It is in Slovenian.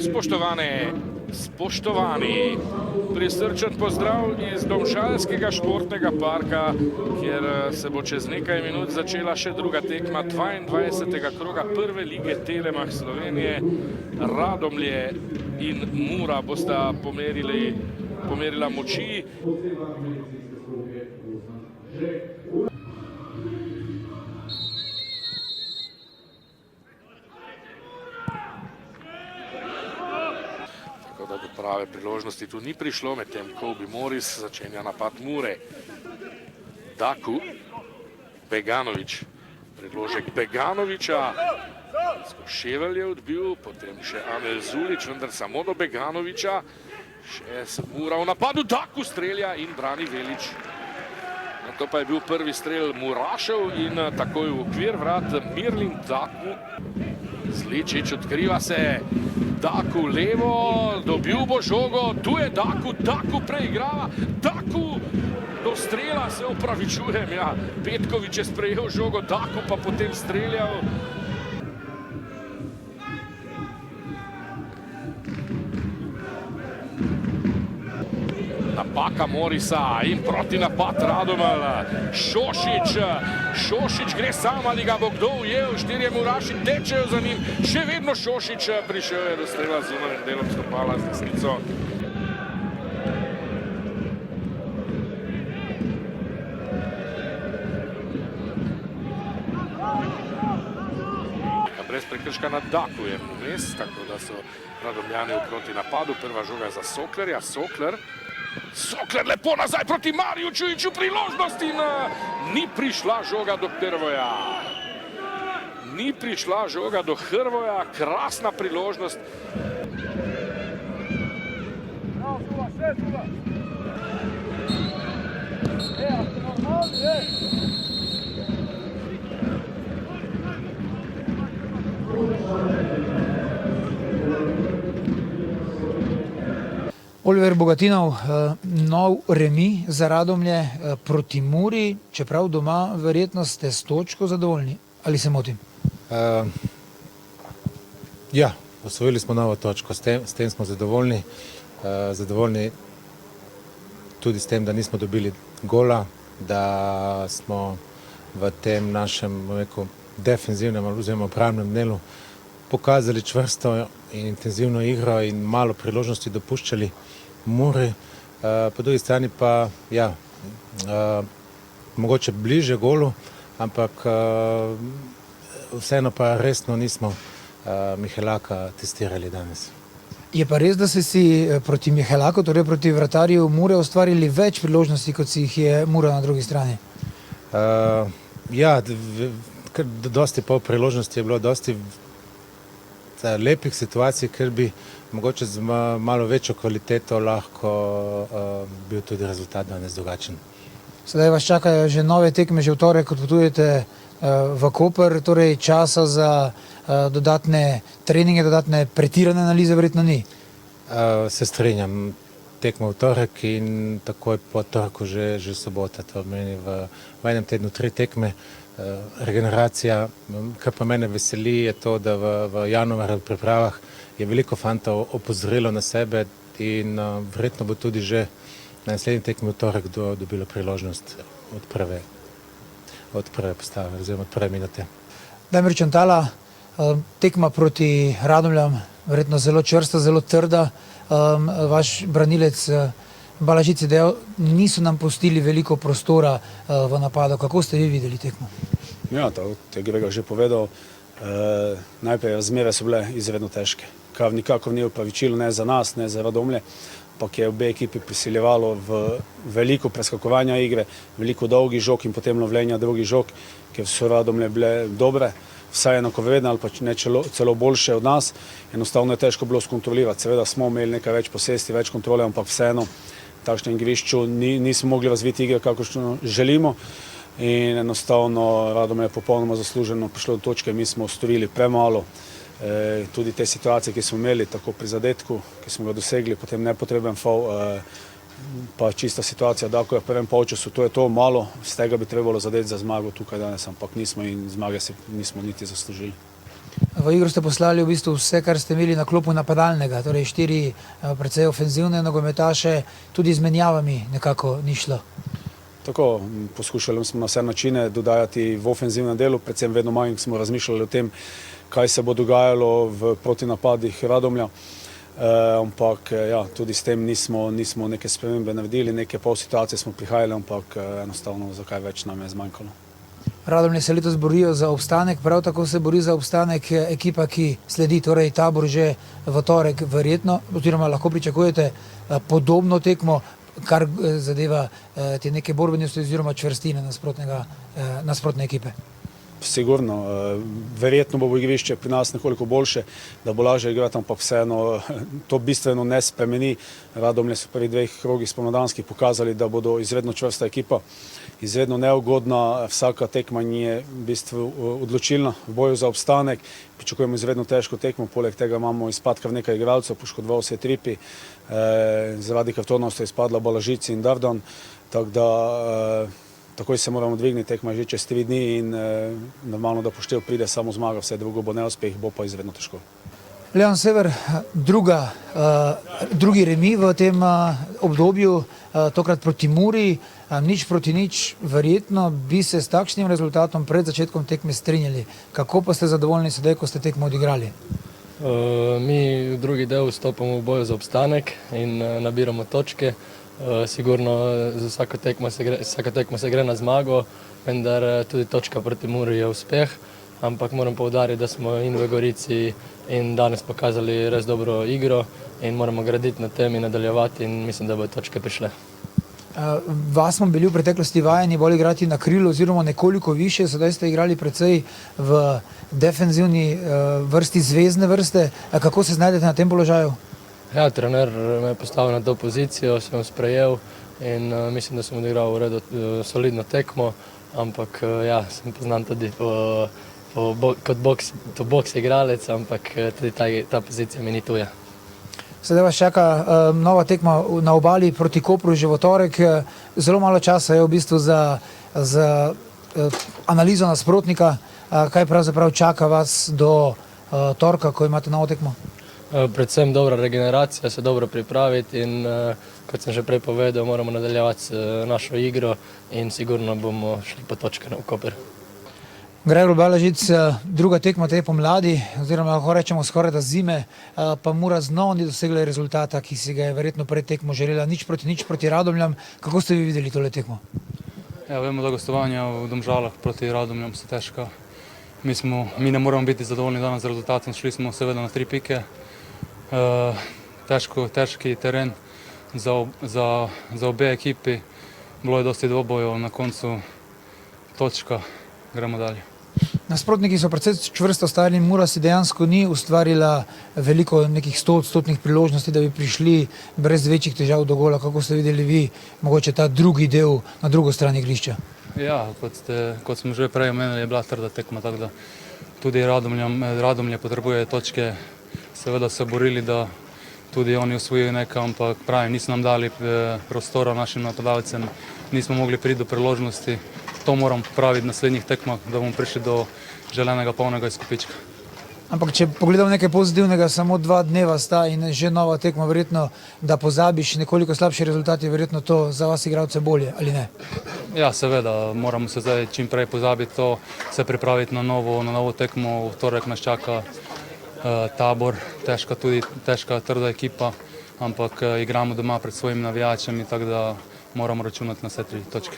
Spoštovane, spoštovani, prisrčen pozdrav iz Domžalskega športnega parka, kjer se bo čez nekaj minut začela še druga tekma 22. kroga prve lige Telemach Slovenije. Radomlje in Mura bosta pomerila moči. Da do prave priložnosti tu ni prišlo, medtem ko bi Moris začenja napad Mure. Daku, Beganović, predložek Beganovića, Ševelj je odbil, potem še Amel Zulić, vendar samo do Beganovića. Še se Mura v napadu, Daku strelja in brani Velič. To pa je bil prvi strel Murašev in takoj v okvir vrat Mirlin Daku. Zličić odkriva se, Daku levo, dobil bo žogo, tu je Daku, Daku preigrava, Daku do strela, se opravičujem, ja, Petković je sprejel žogo, Daku pa potem streljal. Napaka Morisa in proti napad Radomelj, Šošić gre sam, ali ga bo kdo ujel, štirje Muraši tečejo za njim, še vedno Šošić prišel je do strela z zunanjim delom stopala z desnico. Brez prekrška na Daku je vmes, tako da so Radomljani v proti napadu, prva žoga za Soklerja, Sokler lepo nazaj proti Mariju Čujiću, priložnost in ni prišla žoga do Hrvoja. Ni prišla žoga do Hrvoja, krasna priložnost. Oliver Bogatinov, nov remi za Radomlje proti Muri, čeprav doma verjetno ste s točko zadovoljni. Ali se motim? Ja, osvojili smo novo točko, s tem smo zadovoljni. Zadovoljni tudi s tem, da nismo dobili gola, da smo v tem našem defenzivnem oziroma obrambnem delu pokazali čvrsto in intenzivno igro in malo priložnosti dopuščali Muri. Po drugi strani pa, ja, mogoče bliže golu, ampak vseeno pa resno nismo Mihelaka testirali danes. Je pa res, da ste si proti Mihelaku, torej proti vratarju Mure, ustvarili več priložnosti, kot si jih je Mura na drugi strani? Ja, dosti pol priložnosti je bilo, dosti lepih situacij, ker bi mogoče z malo večjo kvaliteto lahko bil tudi rezultat danes drugačen. Sedaj vas čakajo že nove tekme, že v torek odpotujete v Koper, torej časa za dodatne treninge, dodatne pretirane analize verjetno ni? Se strinjam, tekmo v torek in takoj po torku že sobota, to meni v enem tednu 3 tekme. Regeneracija, kar pa mene veseli, je to, da v januarju pripravah je veliko fantov opozorilo na sebe in verjetno bo tudi že na naslednji tekmi v torek dobilo priložnost od prve postave oziroma od prve minute. Damir Čantala, tekma proti Radomljam, verjetno zelo čvrsta, zelo trda. Vaš branilec Balažic je dejal, niso nam pustili veliko prostora v napadu. Kako ste vi videli tekmo? Ja, to je Gregor že povedal. Najprej razmere so bile izredno težke. Kar nikakor ni opravičilo ne za nas, ne za Radomlje, ampak je obe ekipi prisiljevalo v veliko preskakovanja igre, veliko dolgih žog in potem lovljenja drugih žog, ker so Radomlje bile dobre, vsaj enakovredne ali pa ne celo boljše od nas. Enostavno je težko bilo skontrolirati. Seveda smo imeli nekaj več posesti, več kontrole, ampak vseeno takšnem igrišču nismo mogli razviti igre, kakršno želimo. In enostavno Radomlje je popolnoma zasluženo prišlo do točke, mi smo storili premalo. Tudi te situacije, ki smo imeli, tako pri zadetku, ki smo ga dosegli, potem nepotreben faul, pa čista situacija, da ko je v prvem polčasu, to je to malo, z tega bi trebalo zadeti za zmago tukaj danes, ampak nismo in zmage se nismo niti zaslužili. v igro ste poslali v bistvu vse, kar ste imeli na klopu napadalnega, torej 4 precej ofenzivne nogometaše, tudi z menjavami nekako ni šlo. Tako, poskušali smo na vse načine dodajati v ofenzivnem delu, predvsem vedno manj smo razmišljali o tem, kaj se bo dogajalo v protinapadih Radomlja. Ampak ja, tudi s tem nismo neke spremembe naredili, neke pol situacije smo prihajali, ampak enostavno zakaj več nam je zmanjkalo. Radomlje se letos borijo za obstanek, prav tako se bori za obstanek ekipa, ki sledi, torej Tabor že v torek verjetno, oziroma lahko pričakujete podobno tekmo, kar zadeva te neke borbenosti oziroma čvrstine nasprotne ekipe. Sigurno, verjetno bo igrišče pri nas nekoliko boljše, da bo lažje igrati, ampak vseeno to bistveno ne spremeni. Radomlje so v prvih 2 krogih spomladanskih pokazali, da bodo izredno čvrsta ekipa, izredno neugodna, vsaka tekma je v bistvu odločilna v boju za obstanek. Pričakujemo izredno težko tekmo, poleg tega imamo izpad kar nekaj igralcev, poškodoval se je Tripi, zaradi kartonov sta izpadla Balažici in Dardan, tako da takoj se moramo dvigniti, tekma je že čez 3 dni in normalno, da poštev pride samo zmaga, vse drugo bo neuspeh, bo pa izredno težko. Leon Sever, drugi remi v tem obdobju, tokrat proti Muri, 0-0, verjetno bi se s takšnim rezultatom pred začetkom tekme strinjali. Kako pa ste zadovoljni sedaj, ko ste tekmo odigrali? Mi v drugi del vstopamo v boju za obstanek in nabiramo točke. Sigurno vsaka tekma se gre na zmago, vendar tudi točka proti Muri je uspeh, ampak moram poudariti, da smo in v Gorici in danes pokazali res dobro igro in moramo graditi na tem in nadaljevati in mislim, da bodo točke prišle. Vas smo bili v preteklosti vajeni bolj igrati na krilu oziroma nekoliko više, sedaj ste igrali precej v defenzivni vrsti, zvezne vrste. Kako se znajdete na tem položaju? Ja, trener me je postavil na to pozicijo, sem sprejel in mislim, da sem odigral v redu solidno tekmo, ampak ja, sem poznan tudi kot boks igralec, ampak tudi ta pozicija mi ni tuja. Sedaj vas čaka nova tekma na Obali proti Kopru že v torek. Zelo malo časa je v bistvu za analizo nasprotnika. Kaj pravzaprav čaka vas do torka, ko imate novo tekmo? Predvsem dobra regeneracija, se dobro pripraviti in kot sem že prej povedal, moramo nadaljevati našo igro in sigurno bomo šli po točke v Koper. Gregor Balažic, druga tekma te pomladi, oziroma lahko rečemo skoraj da zime, pa Mura znova ni dosegla rezultata, ki si ga je verjetno pred tekmo želela, 0-0 proti Radomljam. Kako ste vi videli tole tekmo? Ja, vemo, da gostovanja v Domžalah proti Radomljam so težka. Mi ne moramo biti zadovoljni danes z rezultatom, šli smo seveda na 3 pike. Težki teren za obe ekipi, bilo je dosti dvobojev, na koncu točka, gremo dalje. Nasprotniki so precej čvrsto stali, Mura si dejansko ni ustvarila veliko nekih 100% priložnosti, da bi prišli brez večjih težav do gola. Kako ste videli vi mogoče ta drugi del na drugo stran igrišča? Ja, kot smo že prej omenili, je bila trda tekma, tako da tudi Radomlje potrebuje točke. Seveda so borili, da tudi oni osvojijo nekaj, ampak pravim, niso nam dali prostora našim napadalcem, nismo mogli priti do priložnosti. To moram popraviti v naslednjih tekmah, da bomo prišli do želenega polnega izkupička. Ampak če pogledamo nekaj pozitivnega, samo 2 dneva sta in že nova tekma, verjetno, da pozabiš nekoliko slabši rezultat, je verjetno to za vas igralce bolje, ali ne? Ja, seveda, moramo se zdaj čim prej pozabiti to, se pripraviti na novo tekmo, v torek nas čaka Tabor, težka, trda ekipa, ampak igramo doma pred svojimi navijačami, tako da moramo računati na vse 3 točke.